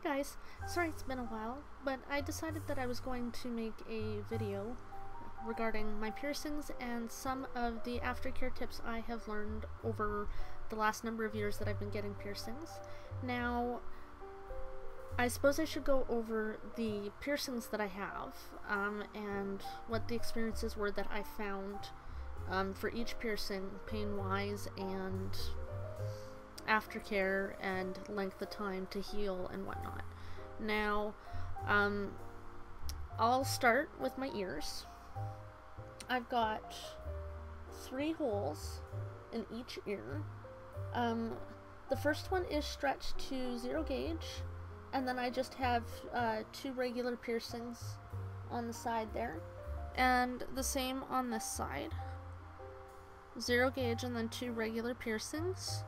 guys, sorry it's been a while, but I decided that I was going to make a video regarding my piercings and some of the aftercare tips I have learned over the last number of years that I've been getting piercings. Now, I suppose I should go over the piercings that I have and what the experiences were that I found for each piercing, pain-wise and aftercare and length of time to heal and whatnot. Now, I'll start with my ears. I've got 3 holes in each ear. The first one is stretched to 0 gauge, and then I just have 2 regular piercings on the side there, and the same on this side. 0 gauge and then 2 regular piercings.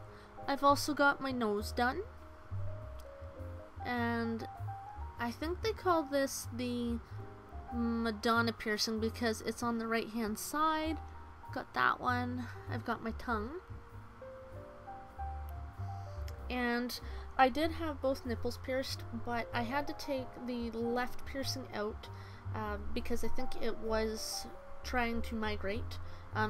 I've also got my nose done, and I think they call this the Madonna piercing because it's on the right hand side. Got that one. I've got my tongue, and I did have both nipples pierced, but I had to take the left piercing out because I think it was trying to migrate.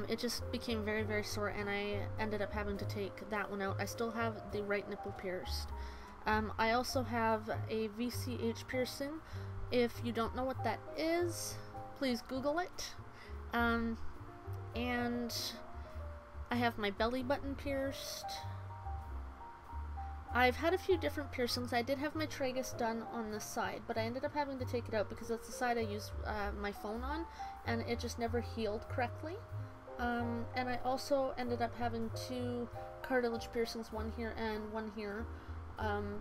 It just became very, very sore, and I ended up having to take that one out. I still have the right nipple pierced. I also have a VCH piercing. If you don't know what that is, please Google it. And I have my belly button pierced. I've had a few different piercings. I did have my tragus done on this side, but I ended up having to take it out because that's the side I use my phone on, and it just never healed correctly. And I also ended up having 2 cartilage piercings, one here and one here,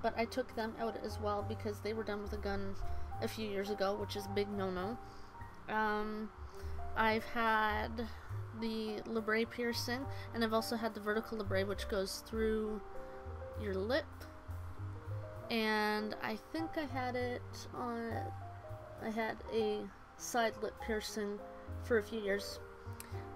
but I took them out as well because they were done with a gun a few years ago, which is a big no-no. I've had the labret piercing, and I've also had the vertical labret, which goes through your lip, and I think I had it on, I had a side lip piercing for a few years.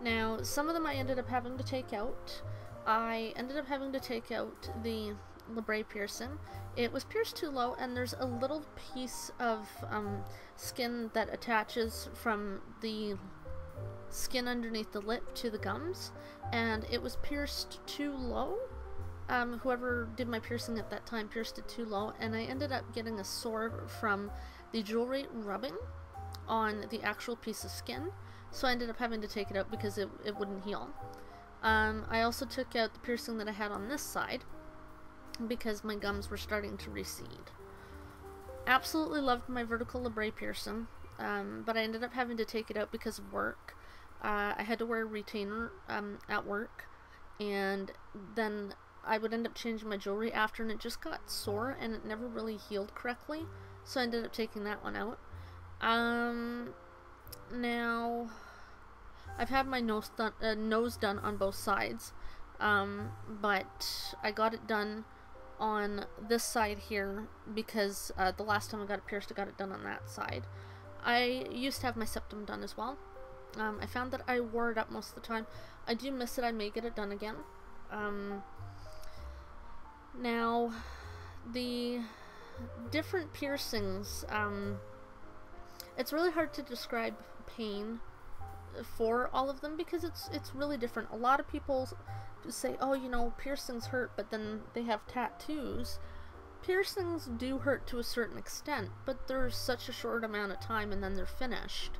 Now, some of them I ended up having to take out. I ended up having to take out the labret piercing. It was pierced too low, and there's a little piece of skin that attaches from the skin underneath the lip to the gums, and it was pierced too low. Whoever did my piercing at that time pierced it too low, and I ended up getting a sore from the jewelry rubbing on the actual piece of skin, so I ended up having to take it out because it wouldn't heal. I also took out the piercing that I had on this side because my gums were starting to recede. Absolutely loved my vertical labret piercing, but I ended up having to take it out because of work. I had to wear a retainer at work, and then I would end up changing my jewelry after, and it just got sore and it never really healed correctly, so I ended up taking that one out. Now, I've had my nose done on both sides, but I got it done on this side here because the last time I got it pierced, I got it done on that side. I used to have my septum done as well. I found that I wore it up most of the time. I do miss it. I may get it done again. Now, the different piercings, it's really hard to describe pain for all of them because it's really different. A lot of people say, oh, you know, piercings hurt, but then they have tattoos. Piercings do hurt to a certain extent, but there's such a short amount of time and then they're finished.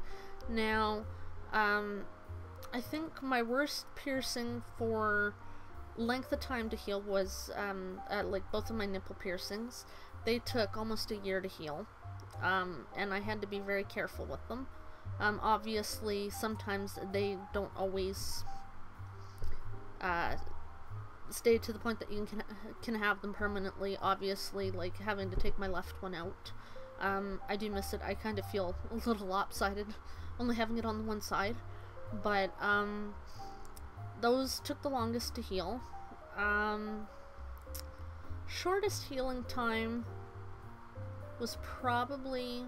Now, I think my worst piercing for length of time to heal was like both of my nipple piercings. They took almost a year to heal, and I had to be very careful with them. Obviously, sometimes they don't always stay to the point that you can have them permanently. Obviously, like having to take my left one out. I do miss it. I kind of feel a little lopsided only having it on the one side, but those took the longest to heal. Shortest healing time was probably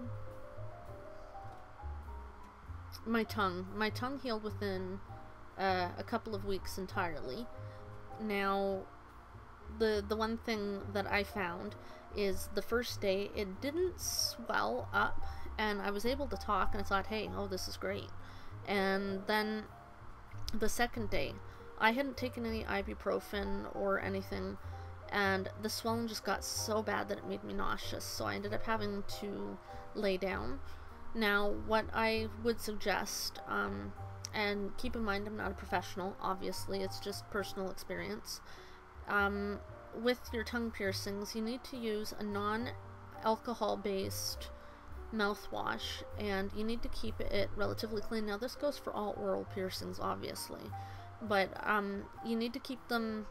my tongue. My tongue healed within a couple of weeks entirely. Now, the one thing that I found is the first day it didn't swell up, and I was able to talk, and I thought, hey, oh, this is great. And then the second day, I hadn't taken any ibuprofen or anything, and the swelling just got so bad that it made me nauseous, so I ended up having to lay down. Now, what I would suggest, and keep in mind I'm not a professional, obviously, it's just personal experience, with your tongue piercings, you need to use a non-alcohol based mouthwash, and you need to keep it relatively clean. Now, this goes for all oral piercings, obviously, but you need to keep them,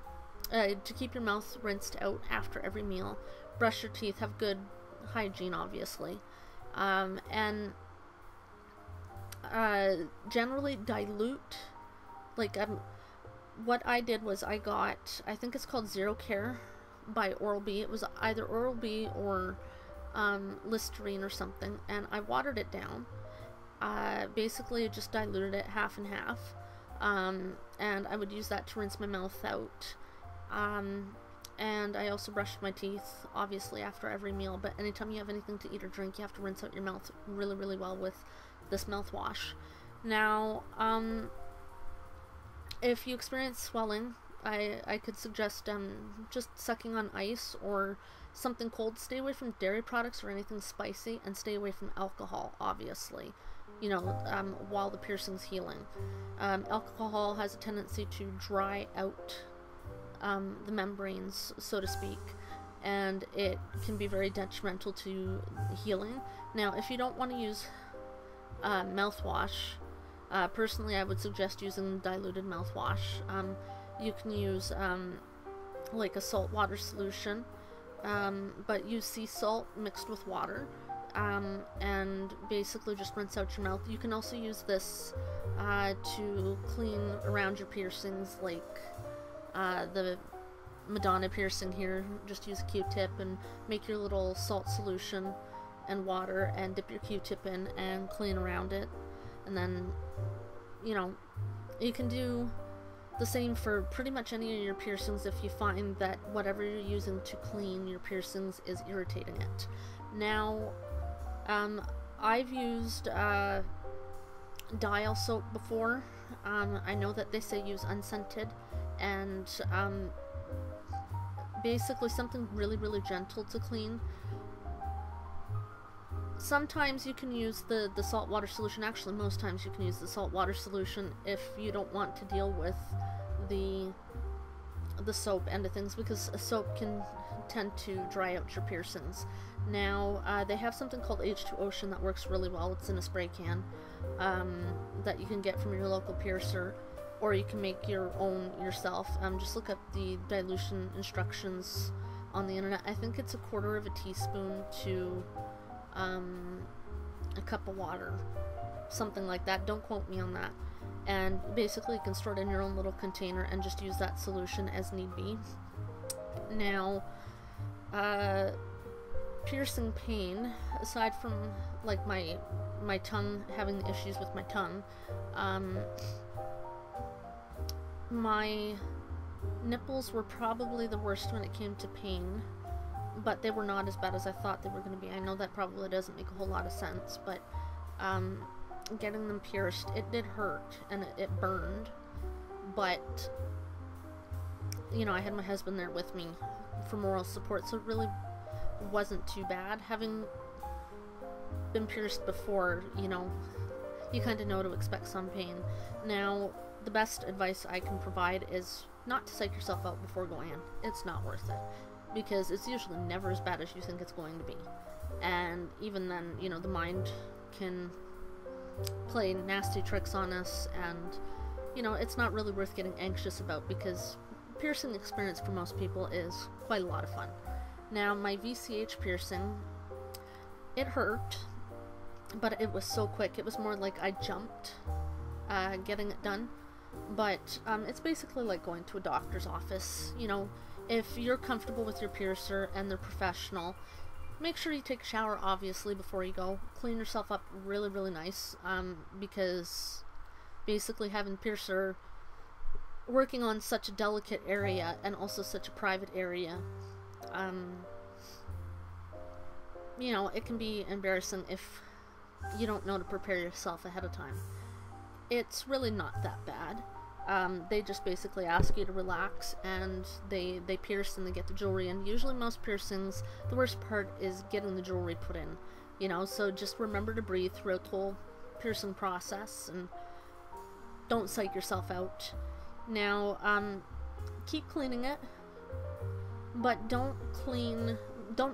to keep your mouth rinsed out after every meal. Brush your teeth, have good hygiene, obviously, and generally dilute, like, what I did was I got, I think it's called Zero Care by Oral-B. It was either Oral-B or Listerine or something, and I watered it down. Basically just diluted it half and half, and I would use that to rinse my mouth out. And I also brushed my teeth, obviously, after every meal, but anytime you have anything to eat or drink, you have to rinse out your mouth really, really well with this mouthwash. Now, if you experience swelling, I could suggest just sucking on ice or something cold. Stay away from dairy products or anything spicy, and stay away from alcohol, obviously, you know, while the piercing's healing. Alcohol has a tendency to dry out the membranes, so to speak, and it can be very detrimental to healing. Now, if you don't want to use mouthwash, personally I would suggest using diluted mouthwash. You can use like a salt water solution, but use sea salt mixed with water, and basically just rinse out your mouth. You can also use this to clean around your piercings, like the Madonna piercing here. Just use a Q-tip and make your little salt solution and water and dip your Q-tip in and clean around it. And then, you know, you can do the same for pretty much any of your piercings if you find that whatever you're using to clean your piercings is irritating it. Now, I've used dial soap before. I know that they say use unscented, and basically something really, really gentle to clean. Sometimes you can use the salt water solution. Actually, most times you can use the salt water solution if you don't want to deal with the soap end of things, because a soap can tend to dry out your piercings. Now, they have something called H2 Ocean that works really well. It's in a spray can that you can get from your local piercer, or you can make your own yourself. Just look up the dilution instructions on the internet. I think it's 1/4 teaspoon to a cup of water, something like that. Don't quote me on that. And basically you can store it in your own little container and just use that solution as need be. Now, piercing pain, aside from like my tongue, having issues with my tongue, my nipples were probably the worst when it came to pain, but they were not as bad as I thought they were going to be. I know that probably doesn't make a whole lot of sense, but getting them pierced, it did hurt, and it burned, but, you know, I had my husband there with me for moral support, so it really wasn't too bad. Having been pierced before, you know, you kind of know to expect some pain. Now, the best advice I can provide is not to psych yourself out before going in. It's not worth it, because it's usually never as bad as you think it's going to be. And even then, you know, the mind can play nasty tricks on us, and, you know, it's not really worth getting anxious about, because piercing experience for most people is quite a lot of fun. Now, my VCH piercing, it hurt, but it was so quick. It was more like I jumped getting it done. But it's basically like going to a doctor's office. You know, if you're comfortable with your piercer and they're professional, make sure you take a shower, obviously, before you go. Clean yourself up really, really nice, because basically having piercer working on such a delicate area and also such a private area, you know, it can be embarrassing if you don't know to prepare yourself ahead of time. It's really not that bad. They just basically ask you to relax, and they pierce and they get the jewelry in. Usually most piercings, the worst part is getting the jewelry put in, you know, so just remember to breathe throughout the whole piercing process and don't psych yourself out. Now, keep cleaning it, but don't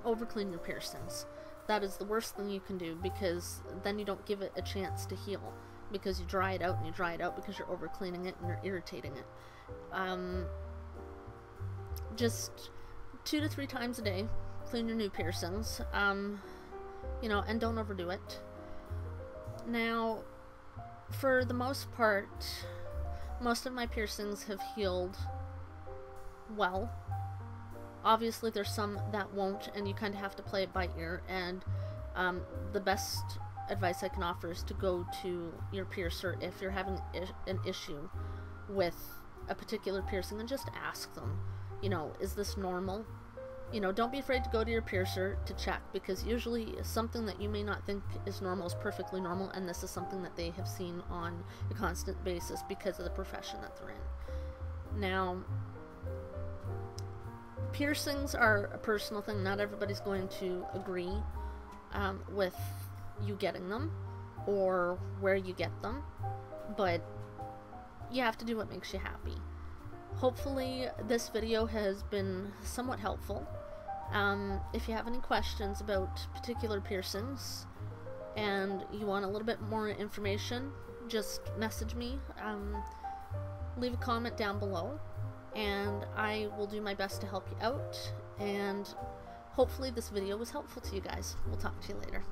over clean your piercings. That is the worst thing you can do, because then you don't give it a chance to heal, because you dry it out and you dry it out because you're over cleaning it and you're irritating it. Just 2 to 3 times a day, clean your new piercings, you know, and don't overdo it. Now, for the most part, most of my piercings have healed well. Obviously there's some that won't, and you kind of have to play it by ear, and the best advice I can offer is to go to your piercer if you're having an issue with a particular piercing, and just ask them, you know, is this normal? You know, don't be afraid to go to your piercer to check, because usually something that you may not think is normal is perfectly normal, and this is something that they have seen on a constant basis because of the profession that they're in. Now, piercings are a personal thing. Not everybody's going to agree with you getting them or where you get them, but you have to do what makes you happy. Hopefully this video has been somewhat helpful. If you have any questions about particular piercings and you want a little bit more information, just message me, leave a comment down below, and I will do my best to help you out, and hopefully this video was helpful to you guys. We'll talk to you later.